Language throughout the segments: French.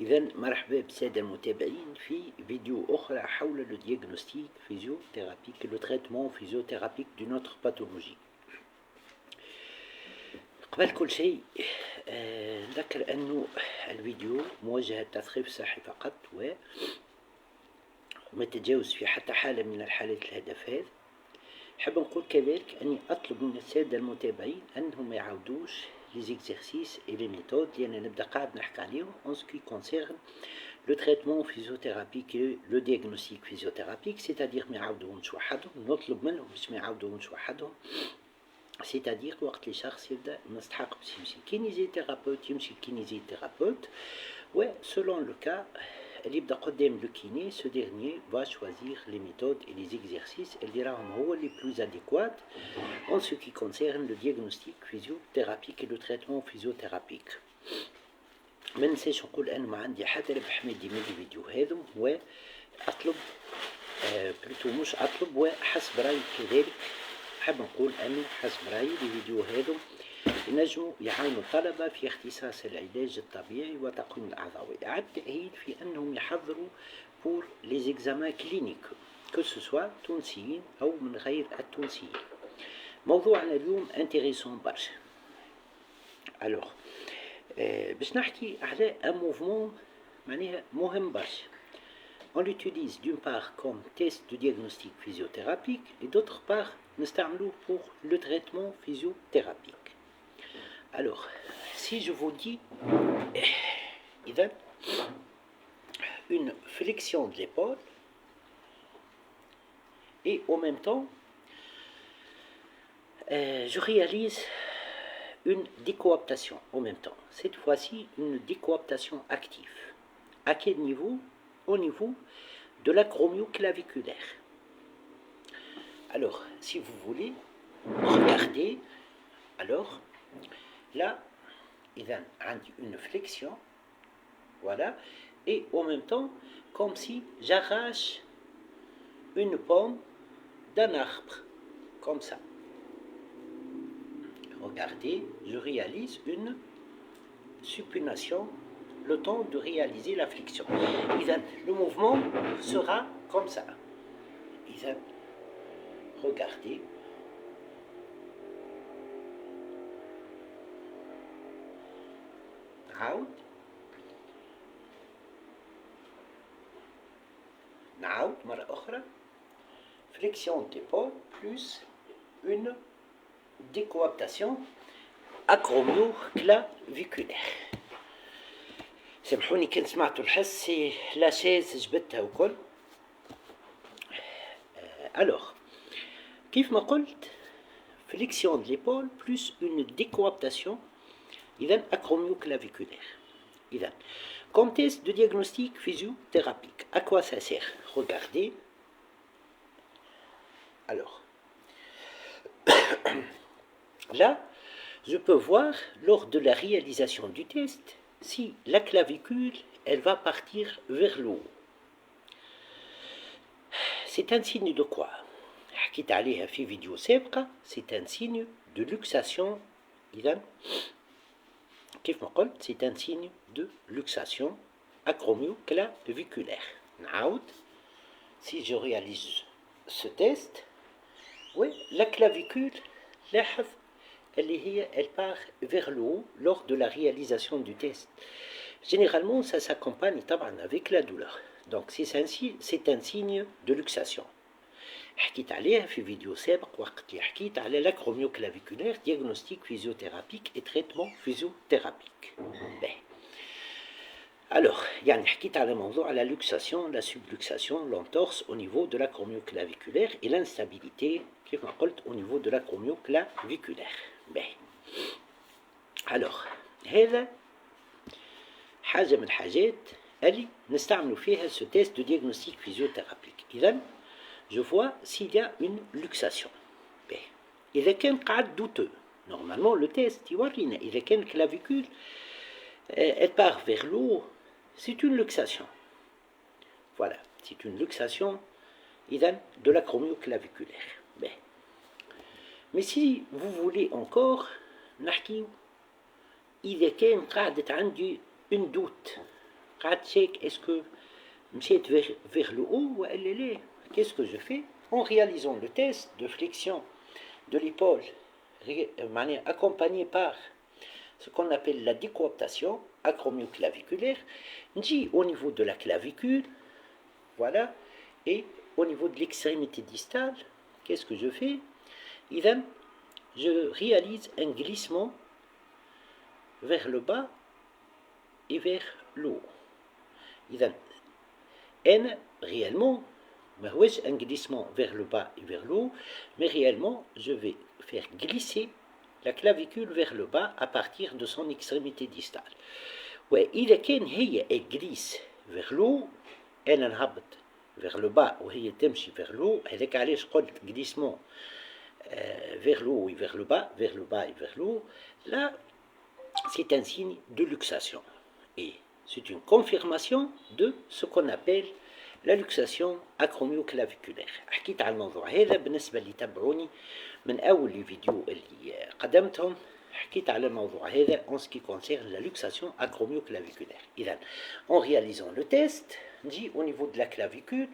إذا مرحبا بالسادة المتابعين في فيديو أخرى حول le diagnostic physiothérapique et le traitement physiothérapique d'une autre pathologie. قبل كل شيء نذكر أنه الفيديو موجه للتثقيف الصحي فقط وما تتجاوز في حتى حالة من الحالات الهدف هذا. حاب نقول كذلك أني أطلب من السادة المتابعين أنهم ما يعاودوش les exercices et les méthodes اللي نبدأ قاعد نحكي عليهم en ce qui concerne le traitement physiothérapique et le diagnostic physiothérapique, c'est-à-dire ما يعاودوهمش وحدهم، نطلب منهم باش ما يعاودوهمش وحدهم، c'est-à-dire وقت اللي شخص يبدأ مستحق باش يمشي كينيزيثيرابوت يمشي كينيزيثيرابوت، و selon le cas اللي يبدا قدام لو كيني ce dernier va choisir les méthodes et les exercices اللي راهم هو les plus adéquats en ce qui concerne le diagnostic physiothérapique et le traitement physiothérapique. ما ننساش نقول أنا ما عندي حتى ربح مادي من الفيديو هذا، وأطلب بلوتو مش أطلب وحسب رأيي كذلك حاب نقول أنه حسب رأيي الفيديو هذا ينجموا يعاونوا الطلبة في اختصاص العلاج الطبيعي وتقويم الأعضاء وإعادة التأهيل في أنهم يحضروا pour les examens cliniques que ce soit تونسيين أو من غير التونسيين. موضوعنا اليوم انتريسون برشا. ألوغ باش نحكي على un mouvement معناها مهم برشا. On l'utilise d'une part comme test de diagnostic physiothérapique et d'autre part نستعملوه pour le traitement physiothérapique. Alors, si je vous dis une flexion de l'épaule et en même temps je réalise une décoaptation en même temps. Cette fois-ci, une décoaptation active. À quel niveau? Au niveau de l'acromioclaviculaire. Alors, si vous voulez, regardez. Alors, là, il y a une flexion. Voilà. Et en même temps, comme si j'arrache une pomme d'un arbre. Comme ça. Regardez, je réalise une supination le temps de réaliser la flexion. Le mouvement sera comme ça. Regardez. نعاود مرة أخرى. Flexion d'épaule plus une décoaptation acromioclaviculaire. سامحوني كان سمعتوا الحس سي لا شاز جبتها وكل. alors كيف ما قلت flexion de l'épaule plus une décoaptation إذن acromioclaviculaire. إذن comme test de diagnostic physiothérapique, à quoi ça sert? Regardez. Alors là je peux voir lors de la réalisation du test si la clavicule elle va partir vers le haut. C'est un signe de quoi? حكيت عليها في فيديو سابقة. C'est un signe de luxation. إذن كيف ما قلت c'est un signe de luxation acromioclaviculaire. نعاود. Si je réalise ce test, oui, la clavicule لاحظ elle part vers le haut lors de la réalisation du test. Généralement, ça s'accompagne avec la douleur. Donc, c'est un signe de luxation. حكيت عليها في فيديو سابق وقت اللي حكيت على l'acromioclaviculaire, diagnostic physiothérapique et traitement physiothérapique. Alors, يعني حكيت على موضوع la luxation, la subluxation, l'entorse au niveau de l'acromioclaviculaire et l'instabilité كيف ما قلت au niveau de l'acromioclaviculaire. Alors هذا حاجة من الحاجات اللي نستعملوا فيها ce test de diagnostic physiothérapique. إذن je vois s'il y a une luxation. إذا كان قاعد douteux, normalement le test يورينا إذا كان clavicule elle part vers le haut, c'est une luxation. Voilà, c'est une luxation إذن de l'acromioclaviculaire. Mais si vous voulez encore نحكي إذا كان قاعدة عندي une doute est-ce que مشيت vers le haut ou elle est? Qu'est-ce que je fais? En réalisant le test de flexion de l'épaule, accompagné par ce qu'on appelle la décoaptation acromioclaviculaire, dit au niveau de la clavicule, voilà, et au niveau de l'extrémité distale, qu'est-ce que je fais? Je réalise un glissement vers le bas et vers le haut. Réellement, un glissement vers le bas et vers le haut, mais réellement, je vais faire glisser la clavicule vers le bas à partir de son extrémité distale. وإذا كان هي glisse vers le haut أنا نهبط vers le bas وهي تمشي vers le haut هذاك علاش قلت glissement vers le haut et vers le bas et vers le haut. Là, c'est un signe de luxation et c'est une confirmation de ce qu'on appelle la luxation acromioclaviculaire. حكيت على الموضوع هذا بالنسبة اللي تابعوني من أول الفيديو اللي قدمتهم حكيت على الموضوع هذا en ce qui concerne la luxation acromioclaviculaire. إذن en réalisant le test, dit au niveau de la clavicule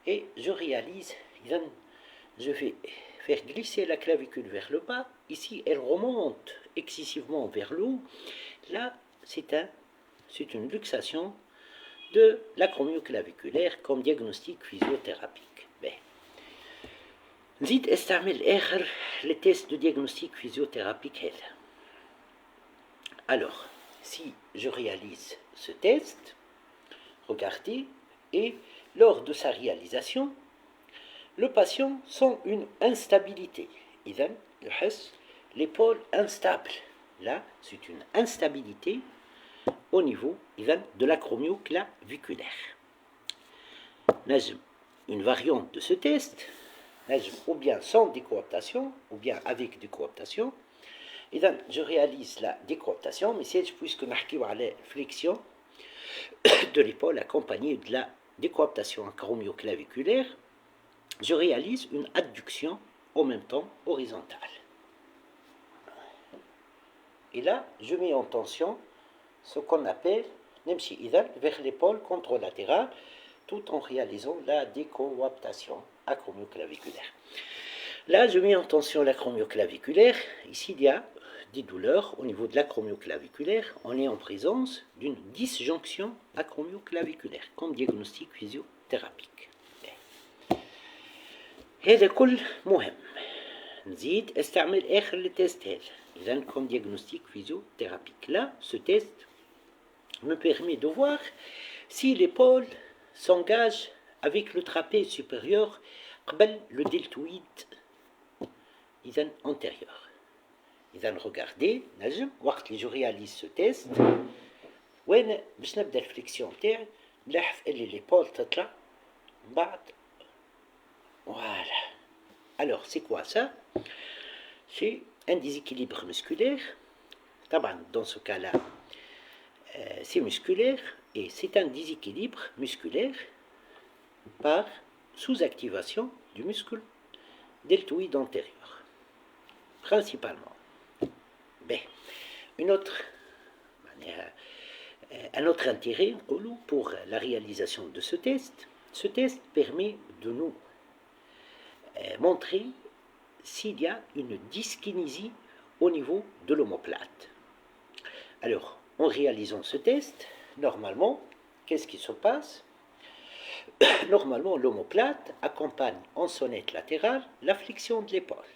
et je réalise, je vais faire glisser la clavicule vers le bas. Ici, elle remonte excessivement vers le haut. Là, c'est une luxation de l'acromioclaviculaire comme diagnostic physiothérapique. نزيد استعمل آخر les tests de diagnostic physiothérapique هذا. Alors, si je réalise ce test, regardez, et lors de sa réalisation, le patient sent une instabilité. إذن يحس l'épaule instable. Là, c'est une instabilité au niveau de l'acromioclaviculaire. Une variante de ce test, ou bien sans décoaptation, ou bien avec décoaptation. Je réalise la décoaptation, mais c'est puisque nous avons la flexion de l'épaule accompagnée de la décoaptation acromioclaviculaire, je réalise une adduction en même temps horizontale. Et là, je mets en tension ce qu'on appelle vers l'épaule contralatérale tout en réalisant la décoaptation acromioclaviculaire. Là, je mets en tension l'acromioclaviculaire. Ici, il y a des douleurs au niveau de l'acromioclaviculaire. On est en présence d'une disjonction acromioclaviculaire comme diagnostic physiothérapique. هذا كل مهم. نزيد استعمل آخر التست هذا. إذن comme diagnostic physiothérapique. Là, ce test me permet de voir si l'épaule s'engage avec le trapèze supérieur قبل le deltoïde antérieur. regardez نجم وقت اللي جو réalise ce test وين باش نبدا الفليكسيون تاعي نلاحظ اللي l'épaule تطلع من بعد. Voilà. Alors, c'est quoi ça? C'est un déséquilibre musculaire. Dans ce cas-là, c'est musculaire et c'est un déséquilibre musculaire par sous-activation du muscle deltoïde antérieur, principalement. Un autre intérêt pour la réalisation de ce test permet de nous montrer s'il y a une dyskinésie au niveau de l'omoplate. Alors, en réalisant ce test, normalement, qu'est-ce qui se passe? Normalement, l'omoplate accompagne en sonnette latérale la flexion de l'épaule.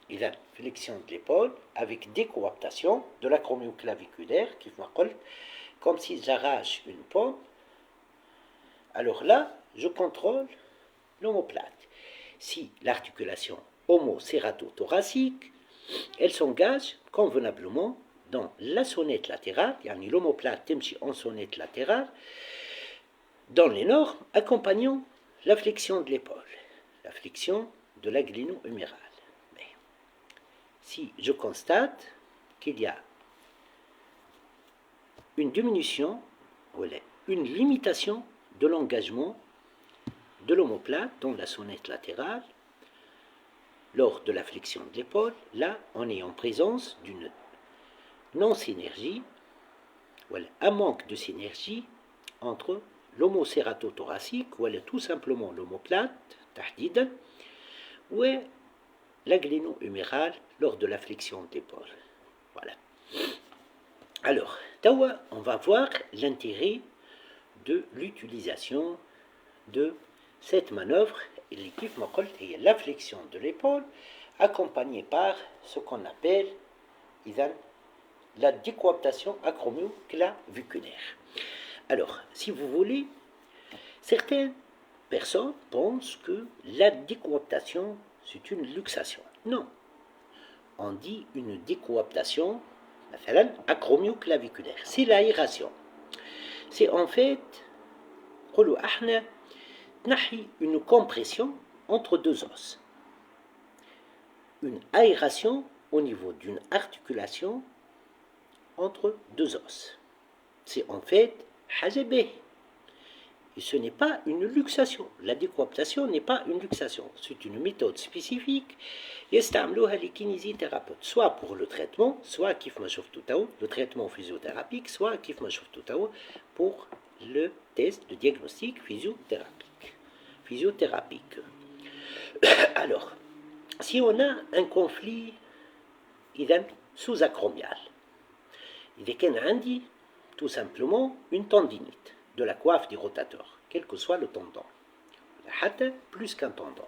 Il y a flexion de l'épaule avec décoaptation de l'acromioclaviculaire, qui m'appelle comme si j'arrache une pomme. Alors là, je contrôle l'omoplate. Si l'articulation homo-cérato-thoracique, elle s'engage convenablement dans la sonnette latérale, yani l'omoplate تمشي en sonnette latérale, dans les normes accompagnant la flexion de l'épaule, la flexion de la gléno-humérale. Si je constate qu'il y a une diminution, une limitation de l'engagement de l'omoplate dans la sonnette latérale, lors de la flexion de l'épaule, là, on est en présence d'une non-synergie, un manque de synergie entre l'homocératothoracique ou tout simplement l'omoplate تحديدا ou la gléno-humérale lors de la flexion d'épaule. Voilà. Alors, tawa, on va voir l'intérêt de l'utilisation de cette manœuvre, la flexion de l'épaule, accompagnée par ce qu'on appelle la décoaptation acromio-claviculaire. Alors, si vous voulez, certaines personnes pensent que la décoaptation, c'est une luxation. Non. On dit une décoaptation acromio-claviculaire. C'est l'aération. C'est en fait une compression entre deux os. Une aération au niveau d'une articulation entre deux os. C'est en fait hajabeh. Et ce n'est pas une luxation. La décoaptation n'est pas une luxation. C'est une méthode spécifique. يستعملوها les kinésithérapeutes, soit pour le traitement, soit كيف ما شفتوا تو, le traitement physiothérapique, soit كيف ما شفتوا تو, pour le test de diagnostic physiothérapique. Alors, si on a un conflit sous-acromial, il كان عندي tout simplement une tendinite de la coiffe du rotateur, quel que soit le tendon, plus qu'un tendon.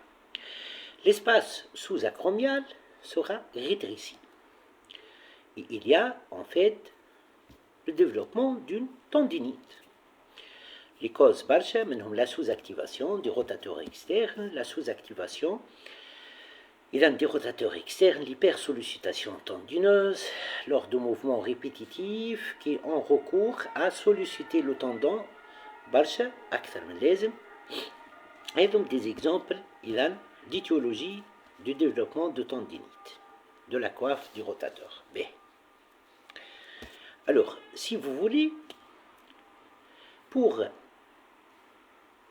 L'espace sous-acromial sera rétréci. Et il y a en fait le développement d'une tendinite. Les causes barcha, la sous-activation du rotateur externe, la sous-activation des rotateurs externes, l'hypersollicitation tendineuse lors de mouvements répétitifs qui ont recours à solliciter le tendon barcha, akthar min lazim. Et donc des exemples d'étiologie du développement de tendinite de la coiffe du rotateur. B. Alors, si vous voulez, pour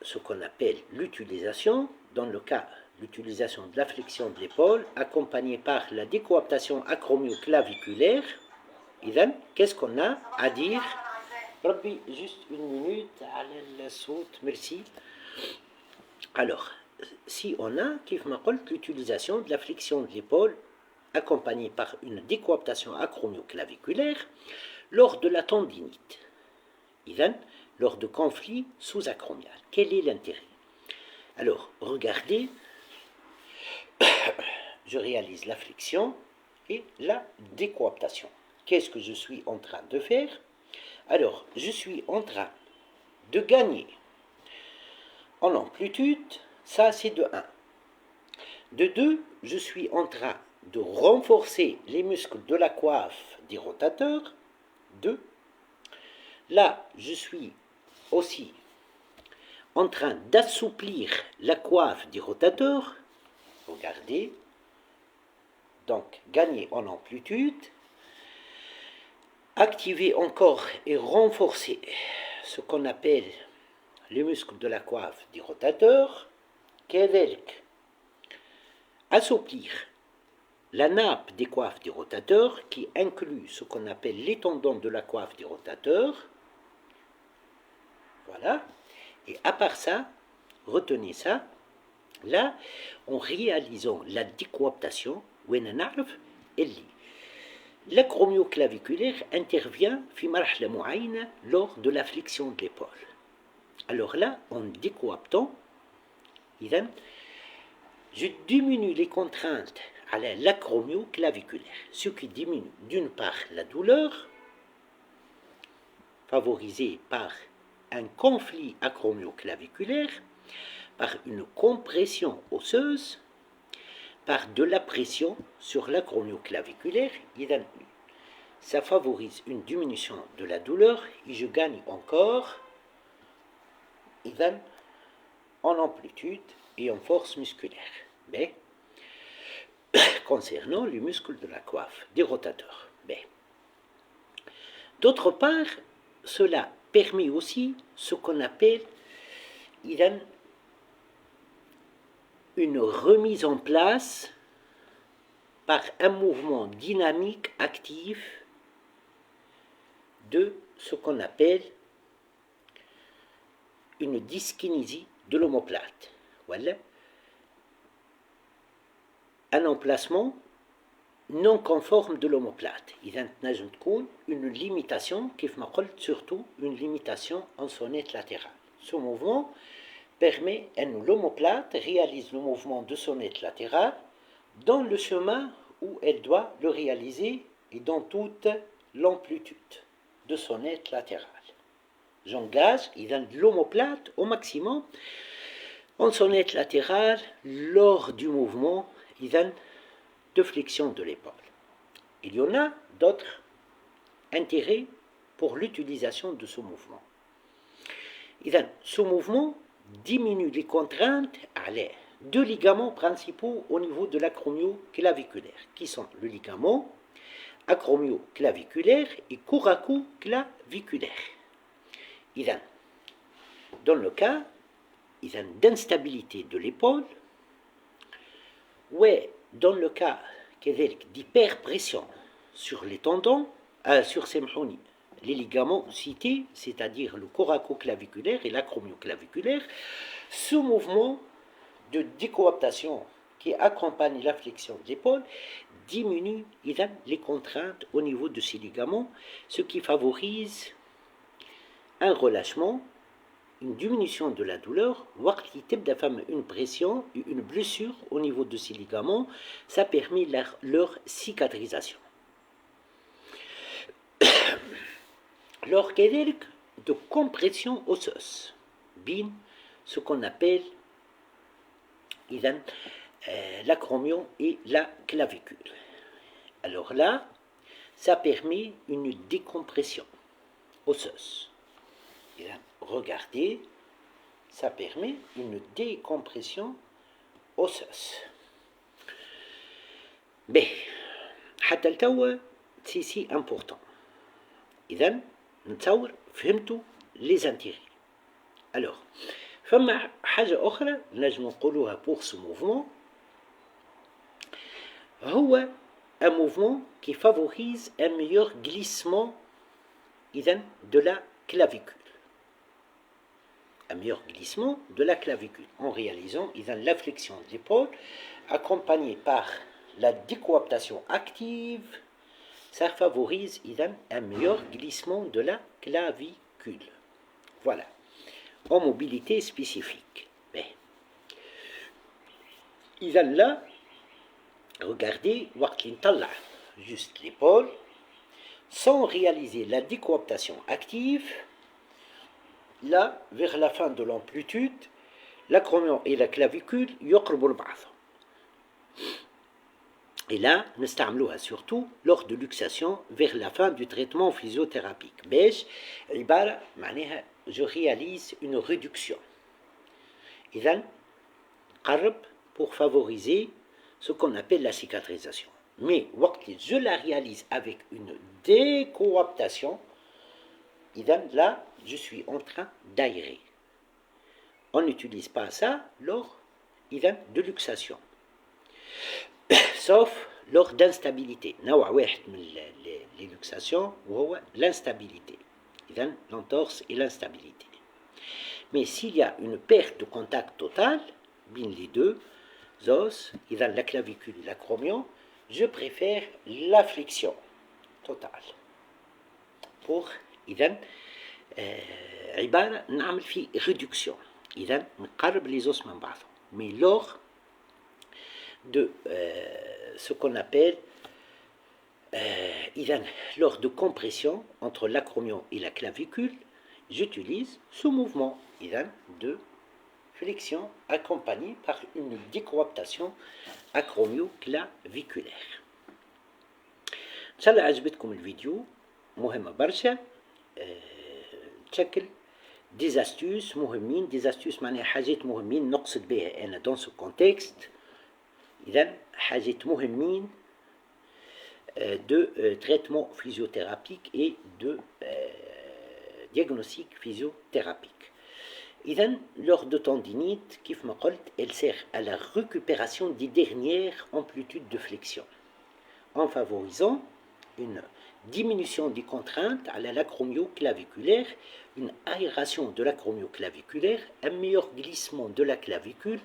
ce qu'on appelle l'utilisation, dans le cas l'utilisation de la flexion de l'épaule, accompagnée par la décoaptation acromio-claviculaire, qu'est-ce qu'on a à dire? Rabbi, juste une minute, merci. Alors, si on a, l'utilisation de la flexion de l'épaule, accompagnée par une décoaptation acromio-claviculaire, lors de la tendinite, lors de conflits sous-acromial. Quel est l'intérêt? Alors, regardez, je réalise la flexion et la décoaptation. Qu'est-ce que je suis en train de faire? Alors, je suis en train de gagner en amplitude, ça c'est de 1. De 2, je suis en train de renforcer les muscles de la coiffe des rotateurs. 2. Là, je suis aussi en train d'assouplir la coiffe des rotateurs. Regardez. Donc, gagner en amplitude. Activer encore et renforcer ce qu'on appelle les muscles de la coiffe du rotateur. كذلك assouplir la nappe des coiffes du rotateur qui inclut ce qu'on appelle les tendons de la coiffe du rotateur. Voilà. Et à part ça, retenez ça, là, en réalisant la décoaptation, l'acromio-claviculaire intervient lors de la flexion de l'épaule. Alors là, en décoaptant, je diminue les contraintes à l'acromio-claviculaire, ce qui diminue d'une part la douleur, favorisée par un conflit acromio-claviculaire, par une compression osseuse, par de la pression sur l'acromio-claviculaire. Ça favorise une diminution de la douleur et je gagne encore en amplitude et en force musculaire. Mais concernant les muscles de la coiffe des rotateurs. D'autre part, cela permet aussi ce qu'on appelle une remise en place par un mouvement dynamique actif de ce qu'on appelle une dyskinésie de l'omoplate. Voilà. Un emplacement non conforme de l'omoplate. إذا تنجم تكون une limitation, كيف ما قلت, surtout une limitation en sonnette latérale. Ce mouvement permet à l'omoplate réalise le mouvement de sonnette latérale dans le chemin où elle doit le réaliser et dans toute l'amplitude de sonnette latérale. J'engage l'omoplate au maximum en sonnette latérale lors du mouvement de flexion de l'épaule. Il y en a d'autres intérêts pour l'utilisation de ce mouvement. Ce mouvement diminue les contraintes à l'air. Deux ligaments principaux au niveau de l'acromioclaviculaire, qui sont le ligament acromioclaviculaire et coracoclaviculaire. Dans le cas d'instabilité de l'épaule, ou dans le cas d'hyperpression sur les tendons, sur les ligaments cités, c'est-à-dire le coracoclaviculaire et l'acromioclaviculaire, ce mouvement de décoaptation qui accompagne la flexion de l'épaule diminue les contraintes au niveau de ces ligaments, ce qui favorise un relâchement, une diminution de la douleur. Une pression, une blessure au niveau de ces ligaments, ça permet leur cicatrisation. Lors de compression osseuse, ce qu'on appelle l'acromion et la clavicule. Alors là, ça permet une décompression osseuse. Regardez, ça permet une décompression osseuse. Mais, حتى التو c'est important. إذا نتصور فهمتوا les intérêts. Alors, فما حاجة أخرى نجم نقولوها pour ce mouvement. هو un mouvement qui favorise un meilleur glissement de la clavicule. Un meilleur glissement de la clavicule en réalisant la flexion de l'épaule accompagnée par la décoaptation active. Ça favorise un meilleur glissement de la clavicule. Voilà. En mobilité spécifique. Mais, là, regardez, juste l'épaule, sans réaliser la décoaptation active. Là, vers la fin de l'amplitude, l'acromion et la clavicule يقربوا لبعض. Et là, نستعملوها surtout lors de luxation vers la fin du traitement physiothérapique. باش عبارة معناها je réalise une réduction. إذن قرب pour favoriser ce qu'on appelle la cicatrisation. Mais je la réalise avec une décoaptation. Là, je suis en train d'aérer. On n'utilise pas ça lors de luxation. Sauf lors d'instabilité. نوع واحد من les luxations وهو l'instabilité. L'entorse et l'instabilité. Mais s'il y a une perte de contact total, les deux os, la clavicule et l'acromion, je préfère la flexion totale. Pour عبارة نعمل في réduction. نقرب les os من بعضهم. Mais lors de ce qu'on appelle lors de compression entre l'acromion et la clavicule, j'utilise ce mouvement de flexion accompagné par une décoaptation acromioclaviculaire. إن شاء الله عجبتكم الفيديو مهمة برشا. تشكل des astuces مهمين. des astuces معناها حاجات مهمين نقصد بها أنا dans ce contexte. حاجات مهمين de traitement physiothérapique et de diagnostic physiothérapique. Lors de tendinite, كيف ما قلت, elle sert à la récupération des dernières amplitudes de flexion en favorisant une diminution des contraintes à l'acromioclaviculaire, une aération de l'acromioclaviculaire, un meilleur glissement de la clavicule,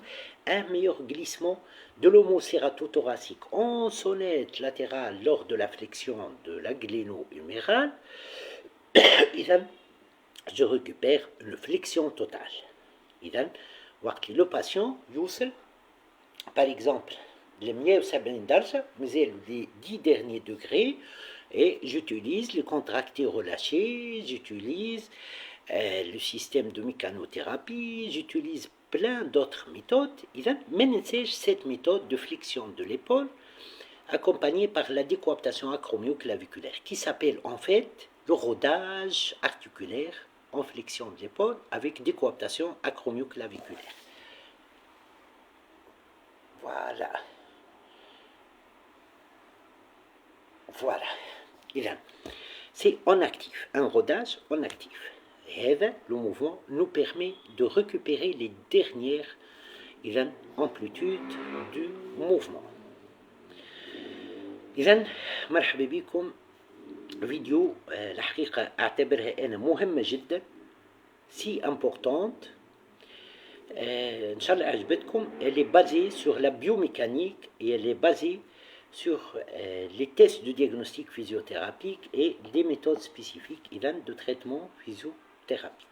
un meilleur glissement de l'homocératothoracique en sonnette latérale lors de la flexion de la gléno-humérale. Je récupère une flexion totale. Le patient يوصل par exemple les 170 درجة مازال les 10 derniers degrés et j'utilise les contractés relâchés, j'utilise le système de mécanothérapie, j'utilise plein d'autres méthodes. Mais ننساش cette méthode de flexion de l'épaule accompagnée par la décoaptation acromioclaviculaire qui s'appelle en fait le rodage articulaire en flexion de l'épaule avec décoaptation acromioclaviculaire. Voilà. C'est en actif, un rodage en actif. Et le mouvement nous permet de récupérer les dernières amplitudes du mouvement. إذن مرحبا بكم فيديو الحقيقة أعتبرها أنا مهمة جدا si importante. إن شاء الله عجبتكم. Elle est basée sur la biomécanique et elle est basée sur les tests de diagnostic physiothérapique et des méthodes spécifiques de traitement physiothérapique.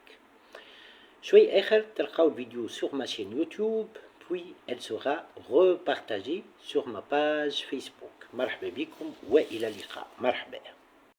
شوي آخر تلقاو الفيديو sur ma chaîne YouTube, puis elle sera repartagée sur ma page Facebook. مرحبا بكم وإلى اللقاء. مرحبا.